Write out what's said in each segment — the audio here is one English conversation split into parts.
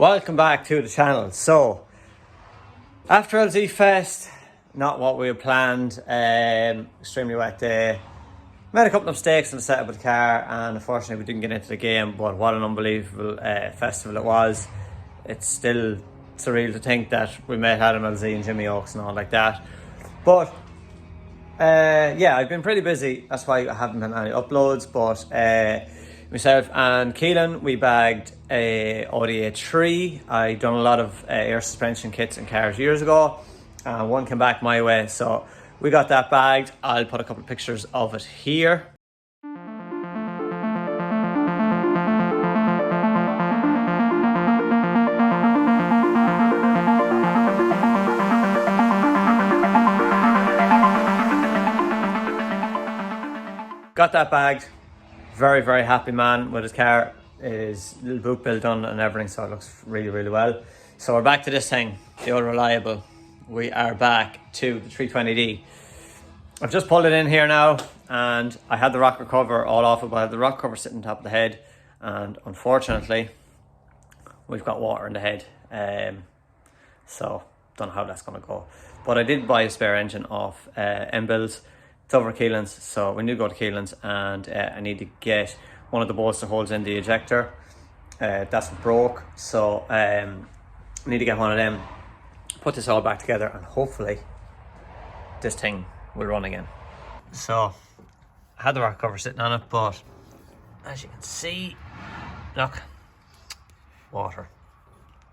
Welcome back to the channel. So, after LZ Fest, not what we had planned, extremely wet day. Made a couple of mistakes in the setup of the car and unfortunately we didn't get into the game, but what an unbelievable festival it was. It's still surreal to think that we met Adam LZ and Jimmy Oaks and all like that. But yeah, I've been pretty busy, that's why I haven't been any uploads, but myself and Keelan, we bagged a Audi A3. I done a lot of air suspension kits and cars years ago, and one came back my way, so we got that bagged. I'll put a couple of pictures of it here. Got that bagged. Very, very happy man with his car. His little boot built done and everything, so it looks really, really well. So we're back to this thing, the old reliable. We are back to the 320D. I've just pulled it in here now, and I had the rocker cover all off it, but I had the rocker cover sitting on top of the head, and unfortunately, we've got water in the head. So don't know how that's gonna go. But I did buy a spare engine off M-Bills. It's over at Keelan's, so we need to go to Keelan's, and I need to get one of the bolts that holds in the ejector. That's broke, so I need to get one of them, put this all back together, and hopefully this thing will run again. So I had the rock cover sitting on it, but as you can see, look, water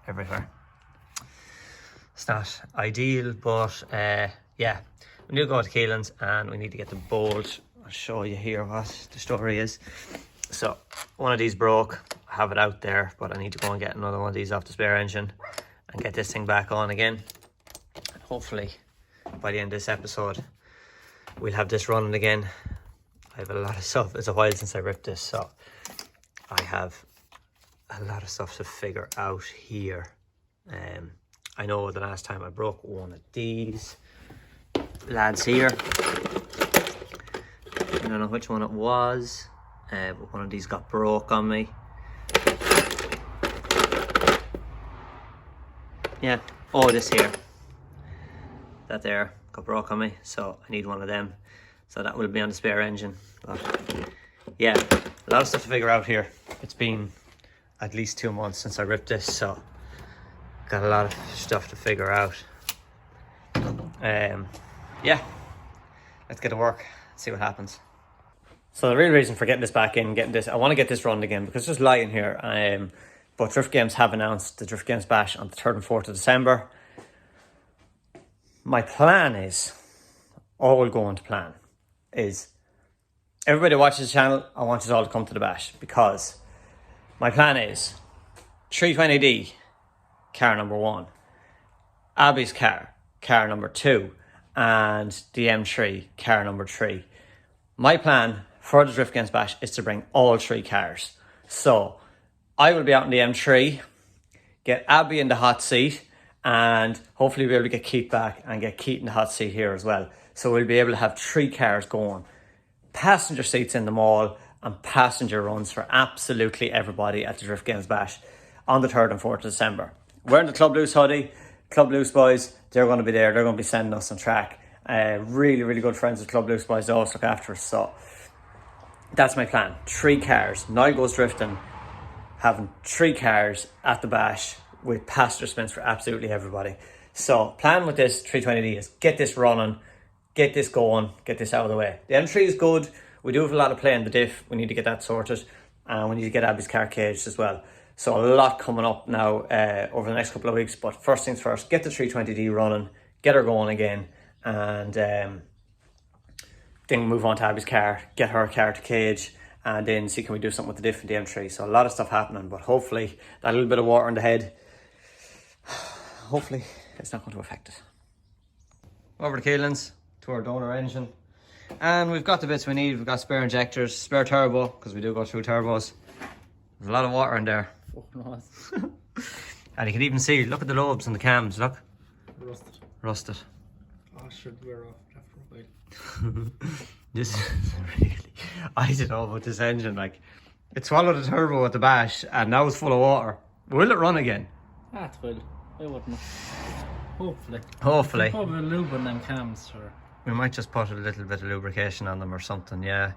everywhere. It's not ideal, but yeah, we need to go to Keelan's and we need to get the bolt. I'll show you here what the story is. So one of these broke, I have it out there, but I need to go and get another one of these off the spare engine and get this thing back on again. And hopefully by the end of this episode we'll have this running again. I have a lot of stuff. It's a while since I ripped this, so I have a lot of stuff to figure out here. I know the last time I broke one of these lads here, I don't know which one it was, but one of these got broke on me. Yeah, oh, this here, that there got broke on me, so I need one of them, so that will be on the spare engine. But yeah, a lot of stuff to figure out here. It's been at least 2 months since I ripped this, so got a lot of stuff to figure out. Yeah, let's get to work, see what happens. So the real reason for getting this back in, I want to get this running again because it's just lying here. But Drift Games have announced the Drift Games Bash on the 3rd and 4th of December. My plan is, all going to plan, is everybody who watches the channel, I want you all to come to the Bash, because my plan is 320D, car number 1, Abby's car number 2, and the M3, car number 3. My plan for the Drift Games Bash is to bring all 3 cars. So I will be out in the M3, get Abby in the hot seat, and hopefully be able to get Keith back and get Keith in the hot seat here as well. So we'll be able to have 3 cars going. Passenger seats in them all, and passenger runs for absolutely everybody at the Drift Games Bash on the 3rd and 4th of December. Wearing the Club Loose hoodie, Club Loose boys, they're going to be there. They're going to be sending us on track. Really, really good friends with Club Loose boys. They always look after us. So that's my plan. 3 cars. Niall goes drifting, having 3 cars at the Bash with passenger spins for absolutely everybody. So plan with this 320D is get this running, get this going, get this out of the way. The M3 is good. We do have a lot of play in the diff. We need to get that sorted, and we need to get Abby's car caged as well. So a lot coming up now over the next couple of weeks. But first things first, get the 320D running, get her going again, and then move on to Abby's car, get her car to cage, and then see can we do something with the diff and the M3. So a lot of stuff happening, but hopefully that little bit of water in the head, hopefully it's not going to affect it. Over to Keelan's, to our donor engine, and we've got the bits we need. We've got spare injectors, spare turbo, because we do go through turbos. There's a lot of water in there. And you can even see, look at the lobes and the cams, look. Rusted. Oh, should wear off after a while. This is really, I don't know about this engine, like, it swallowed a turbo at the Bash and now it's full of water. Will it run again? Ah, it will. I wouldn't. Hopefully. Hopefully. Probably lube on them cams, sure. We might just put a little bit of lubrication on them or something, yeah.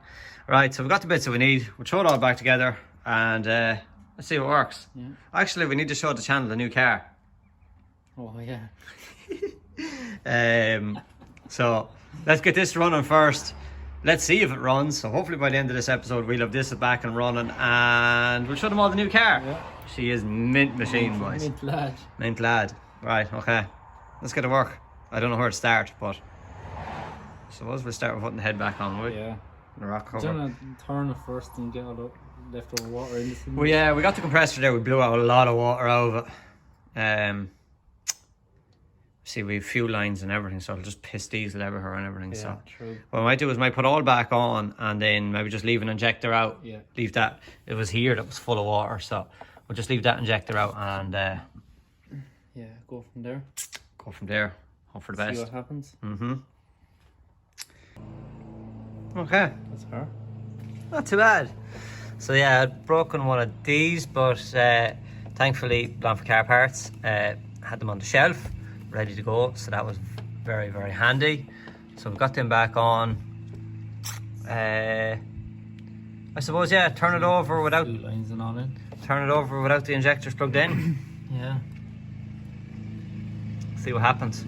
Right, so we've got the bits that we need. We'll throw it all back together and let's see what works. Yeah. Actually, we need to show the channel the new car. Oh, yeah. So let's get this running first. Let's see if it runs. So hopefully by the end of this episode we'll have this back and running and we'll show them all the new car. Yeah. She is mint machine, boys. Mint lad. Mint lad. Right, okay. Let's get to work. I don't know where to start, but I suppose we'll start with putting the head back on, will we? Yeah. The rock Do cover. you want to turn it first and get all the leftover water in this? Well, yeah, we got the compressor there. We blew out a lot of water out of it. See, we have fuel lines and everything, so it'll just piss diesel everywhere and everything. Yeah, So true. what I might do is might put all back on and then maybe just leave an injector out. Yeah. Leave that. It was here that was full of water, so we'll just leave that injector out and Yeah, go from there. go from there. Hope for the See best. what happens. Okay. That's her. Not too bad. So yeah, I'd broken one of these, but thankfully, gone for car parts. Had them on the shelf, ready to go. So that was very, very handy. So we've got them back on. I suppose, yeah, turn it over without Two lines and all in. the injectors plugged in. Yeah. See what happens.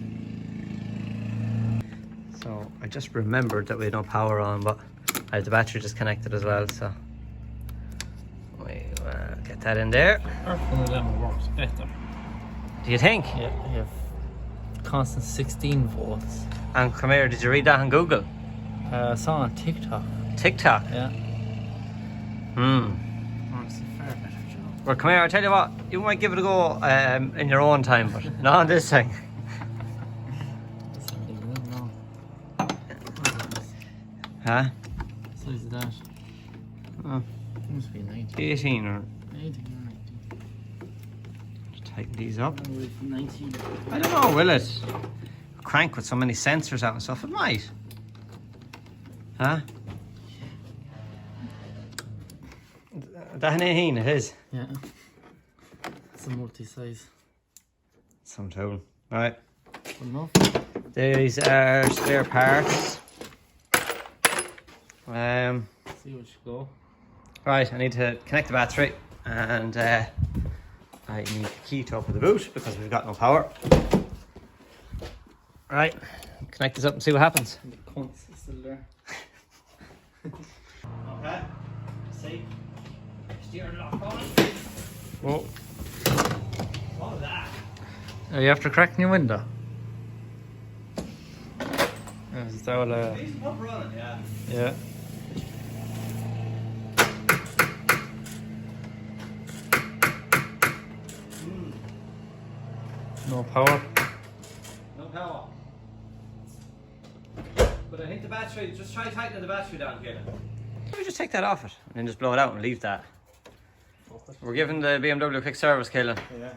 So I just remembered that we had no power on, but I have the battery disconnected as well. So we get that in there. Our one of them works better. Do you think? Yeah, you have constant 16 volts. And come here, did you read that on Google? I saw on TikTok. TikTok? Yeah. It's a fair better job. Well, come here, I'll tell you what, you might give it a go in your own time, but not on this thing. Huh? Size of that. Oh, Must be 90. 18 or 80 or 90. tighten these up. 90. I don't know, will it? Crank with so many sensors out and stuff, it might. Huh? That an 18 it is. Yeah. It's a multi-size. Some tool. Right. Good enough. These are spare parts. See what you go. Right, I need to connect the battery and I need the key to open the boot because we've got no power. Right, connect this up and see what happens. The cunts is still there. Okay, see, steering lock on. Whoa. What was that? Are you after cracking your window? Is that all, These pump running, yeah. yeah. No power. No power. But I think the battery, just try tightening the battery down, Gillen. Maybe just take that off it and then just blow it out and leave that. We're giving the BMW a quick service, Gillen. Yeah.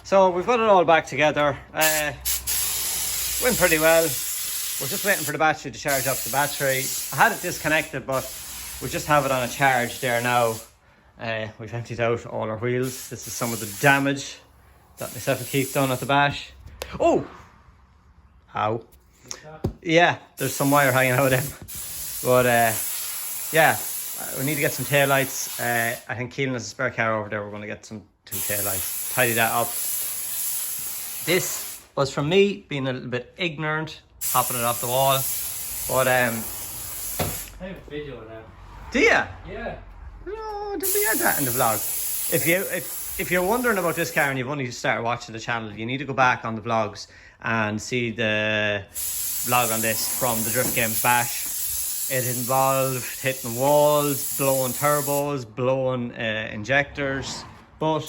So we've got it all back together. Went pretty well. We're just waiting for the battery to charge up the battery. I had it disconnected, but we just have it on a charge there now. We've emptied out all our wheels. This is some of the damage that myself and Keith done at the bash. Oh! How? Yeah, there's some wire hanging out of them. But yeah, we need to get some tail lights. I think Keelan has a spare car over there. We're going to get some 2 tail lights. Tidy that up. This was from me being a little bit ignorant, popping it off the wall. But I have a video of that. do you? Yeah. No, did we add that in the vlog? If you're wondering about this car and you've only started watching the channel, you need to go back on the vlogs and see the vlog on this from the Drift Games Bash. It involved hitting walls, blowing turbos, blowing injectors, but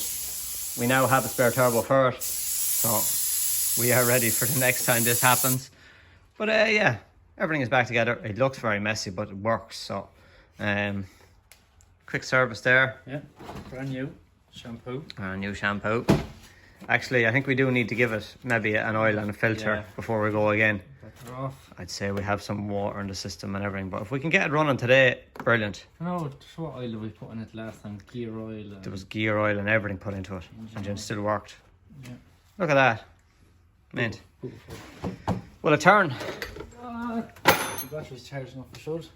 we now have a spare turbo for it, so we are ready for the next time this happens. But yeah, everything is back together. It looks very messy, but it works. So quick service there. Yeah. Brand new shampoo. New shampoo. Actually, I think we do need to give it maybe an oil and a filter before we go again. Better off. I'd say we have some water in the system and everything, but if we can get it running today, brilliant. No, what oil did we put in it last time? Gear oil. And... There was gear oil and everything put into it, and it still worked. Yeah. Look at that. Mint. Beautiful. Will it turn? The battery's charging up, it should.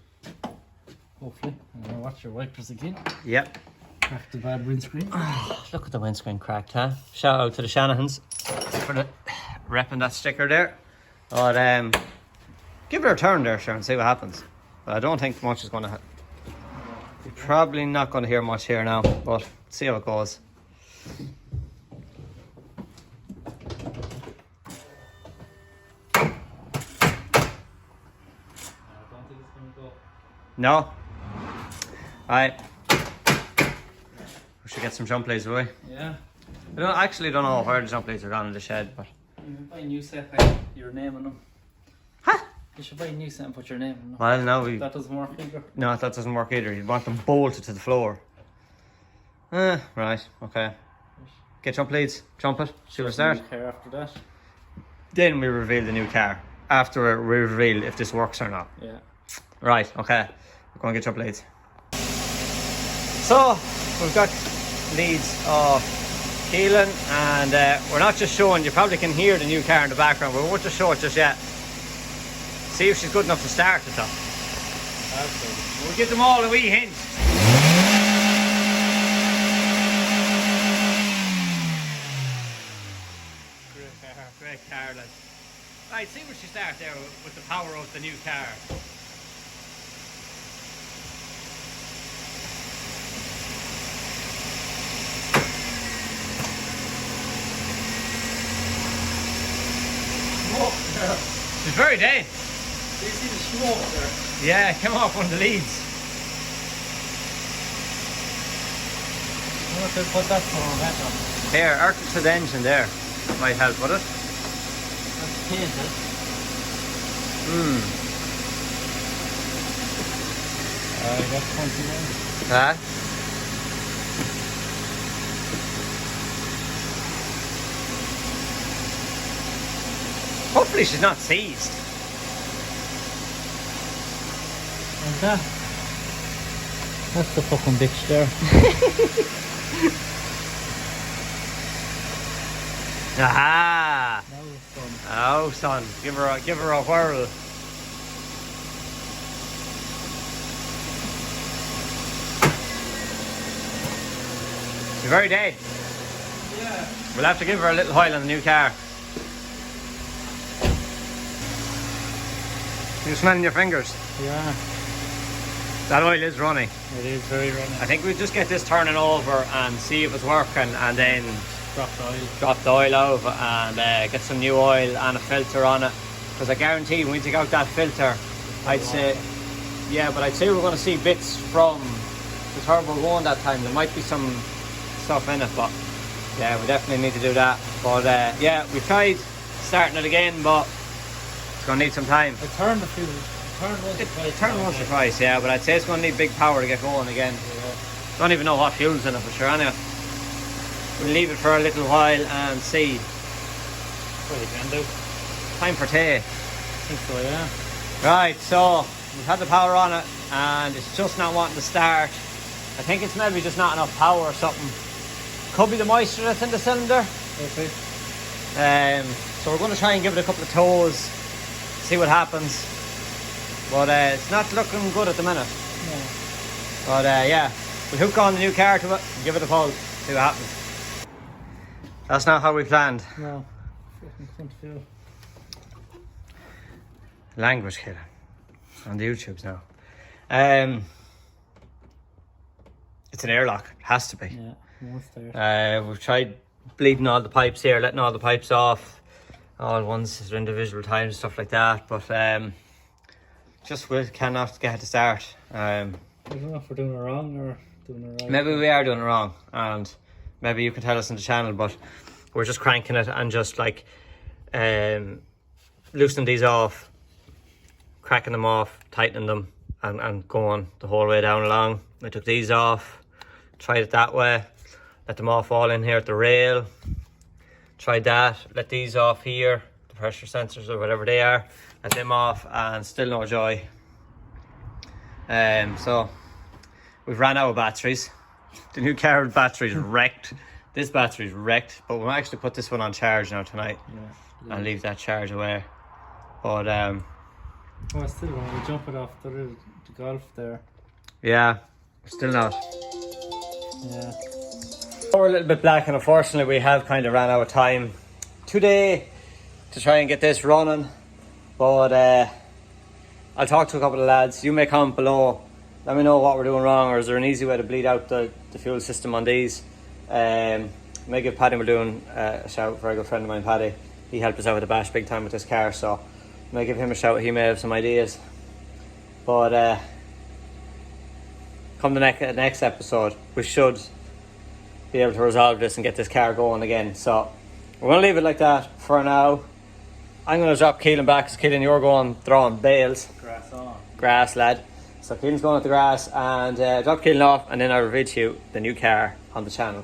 Hopefully. I'm going to watch your wipers again. Yep. Crack the bad windscreen. Look at the windscreen cracked, huh? Shout out to the Shanahans for the repping that sticker there. But give it a turn there, sure, and see what happens. But I don't think much is going to happen. You're probably not going to hear much here now, but see how it goes. No? Alright. We should get some jump leads, will we? Yeah. I actually don't know where the jump leads are gone in the shed, but... You should buy a new set, put your name on them. Huh? You should buy a new set and put your name on them. Well, no, we... That doesn't work either. No, that doesn't work either. You want them bolted to the floor. Right, okay. Get jump leads, jump it, see what start. Car after that. Then we reveal the new car. After we reveal if this works or not. Yeah. Right, okay. We're going to get jump leads. So, we've got leads of Keelan, and we're not just showing, you probably can hear the new car in the background, but we won't just show it just yet. See if she's good enough to start it though. Absolutely. We'll give them all a wee hint. Great car, like. Right, see where she starts there with the power of the new car. She's very dead. Do you see the smoke there? Yeah, it came off one of the leads. I'm going to put that on that one. Here, arc it to the engine there. Might help, would it? That's painted. That's 21. Huh? Hopefully she's not seized. Like that. That's the fucking bitch there. Aha! Now it's done. Oh, son, give her a whirl. You're very dead. Yeah. We'll have to give her a little oil on the new car. You're smelling your fingers. Yeah. That oil is running. It is very running. I think we'll just get this turning over and see if it's working, and then Drop the oil. drop the oil over and get some new oil and a filter on it. Because I guarantee when we take out that filter, I'd say, yeah, but I'd say we're going to see bits from the turbo going that time. There might be some stuff in it, but yeah, we definitely need to do that. But yeah, we tried starting it again, but it's going to need some time. It turned a few. It Turn once or twice, yeah, but I'd say it's going to need big power to get going again. Yeah. Don't even know what fuel's in it for sure anyway. We'll leave it for a little while and see. What you can do. Time for tea. I think so, yeah. Right, so we've had the power on it and it's just not wanting to start. I think it's maybe just not enough power or something. Could be the moisture that's in the cylinder. Okay. So we're going to try and give it a couple of toes, see what happens. But it's not looking good at the minute. No. But yeah, we'll hook on the new car to it and give it a pulse, see what happens. That's not how we planned. No. Fucking couldn't feel. Language killer on the YouTubes now. It's an airlock, it has to be. Yeah, almost there. We've tried bleeding all the pipes here, letting all the pipes off, all ones at individual times, stuff like that. But just we cannot get it to start. I don't know if we're doing it wrong or doing it right. Maybe we are doing it wrong, and maybe you can tell us in the channel. But we're just cranking it and just like loosening these off, cracking them off, tightening them, and going the whole way down along. I took these off, tried it that way, let them all fall in here at the rail, Tried that, let these off here, the pressure sensors or whatever they are, let them off, and still no joy. So we've ran out of batteries. The new car battery's wrecked. This battery's wrecked, but we'll actually put this one on charge now tonight, and leave that charge away. But oh, I still want to jump it off the golf there. Yeah, still not. Yeah. We're a little bit black, and unfortunately we have kind of ran out of time today to try and get this running. But I'll talk to a couple of lads. You may comment below, let me know what we're doing wrong, or is there an easy way to bleed out the fuel system on these. May give Paddy Muldoon a shout, very good friend of mine, Paddy. He helped us out with the bash big time with this car, so may give him a shout. He may have some ideas. But come the next episode, we should be able to resolve this and get this car going again. So we're going to leave it like that for now. I'm going to drop Keelan back, because Keelan, you're going throwing bales. Grass on. Grass, lad. So Keelan's going at the grass, and drop Keelan off, and then I'll reveal to you the new car on the channel.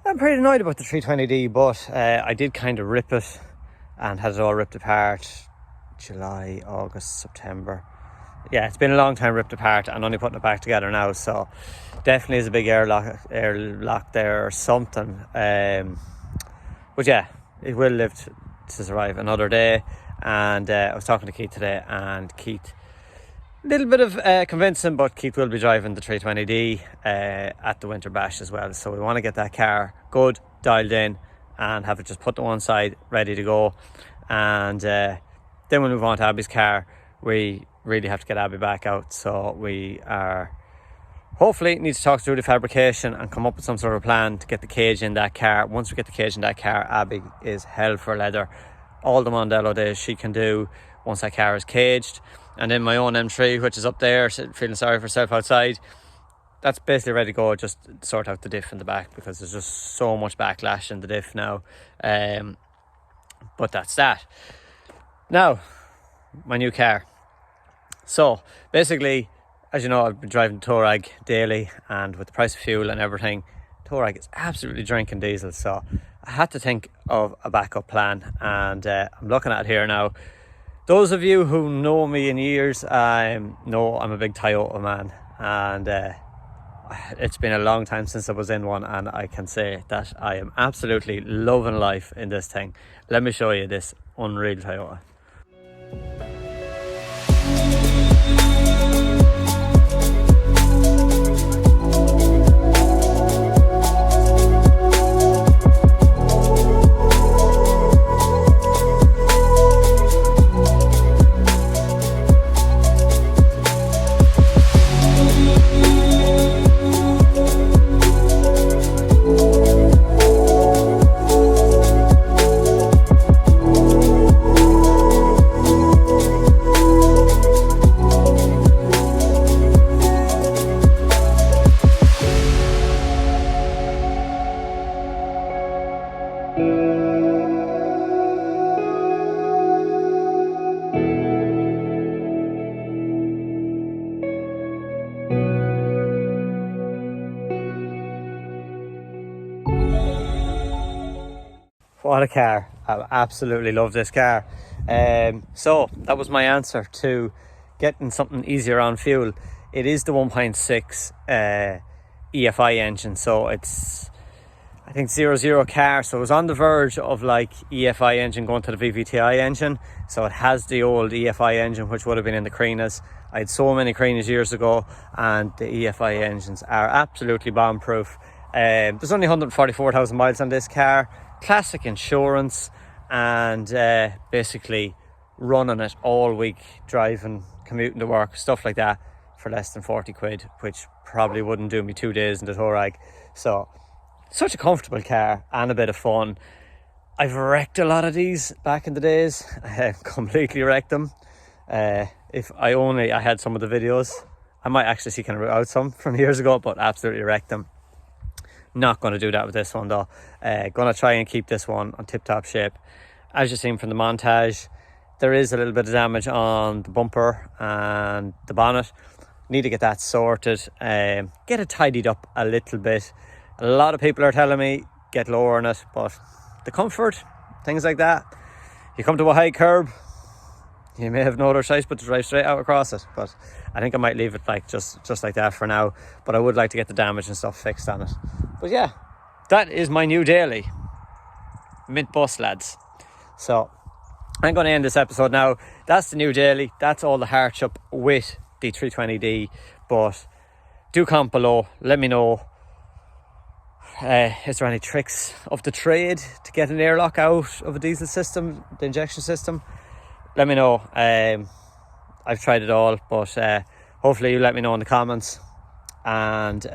I'm pretty annoyed about the 320D, but I did kind of rip it and had it all ripped apart July, August, September. Yeah, it's been a long time ripped apart, and only putting it back together now, so definitely is a big airlock there or something. But yeah, it will live to survive another day. And I was talking to Keith today, and Keith, a little bit of convincing, but Keith will be driving the 320D at the Winter Bash as well. So we want to get that car good, dialed in, and have it just put to one side, ready to go. And then we'll move on to Abby's car. We really have to get Abby back out, so we are hopefully need to talk through the fabrication and come up with some sort of plan to get the cage in that car. Once we get the cage in that car, Abby is hell for leather. All the Mondello days she can do once that car is caged. And then my own M3, which is up there, feeling sorry for herself outside, that's basically ready to go. Just sort out the diff in the back, because there's just so much backlash in the diff now. But that's that. Now, my new car. So basically, as you know, I've been driving the Touareg daily, and with the price of fuel and everything, Touareg is absolutely drinking diesel. So I had to think of a backup plan, and I'm looking at it here now. Those of you who know me in years know I'm a big Toyota man, and it's been a long time since I was in one, and I can say that I am absolutely loving life in this thing. Let me show you this unreal Toyota. What a car. I absolutely love this car. So that was my answer to getting something easier on fuel. It is the 1.6 EFI engine, so it's, I think, 0 car, so it was on the verge of like EFI engine going to the VVTi engine. So it has the old EFI engine, which would have been in the Creenas. I had so many Creenas years ago, and the EFI engines are absolutely bomb proof. There's only 144,000 miles on this car. Classic insurance, and basically running it all week, driving, commuting to work, stuff like that, for less than 40 quid, which probably wouldn't do me 2 days in the Touareg. So such a comfortable car and a bit of fun. I've wrecked a lot of these back in the days. I completely wrecked them. If I had some of the videos, I might actually see kind of out some from years ago, but absolutely wrecked them. Not going to do that with this one though. Going to try and keep this one on tip-top shape. As you've seen from the montage, there is a little bit of damage on the bumper and the bonnet. Need to get that sorted, get it tidied up a little bit. A lot of people are telling me get lower on it, but the comfort, things like that. You come to a high curb, you may have no other choice but to drive straight out across it, but I think I might leave it like just like that for now. But I would like to get the damage and stuff fixed on it. But yeah, that is my new daily. Mint bus, lads. So I'm going to end this episode now. That's the new daily. That's all the hardship with the 320D. But do comment below. Let me know. Is there any tricks of the trade to get an airlock out of a diesel system, the injection system? Let me know. I've tried it all, but hopefully you let me know in the comments, and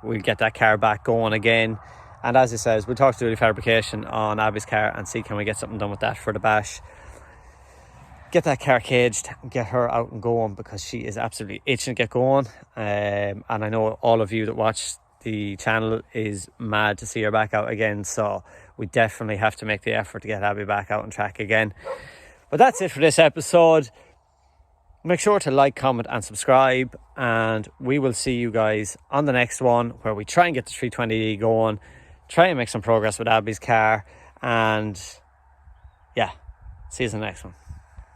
we'll get that car back going again. And as it says, we'll talk to the fabrication on Abby's car and see can we get something done with that for the bash. Get that car caged and get her out and going, because she is absolutely itching to get going. And I know all of you that watch the channel is mad to see her back out again, so we definitely have to make the effort to get Abby back out on track again. But that's it for this episode. Make sure to like, comment and subscribe, and we will see you guys on the next one, where we try and get the 320D going, try and make some progress with Abby's car, and yeah, see you in the next one.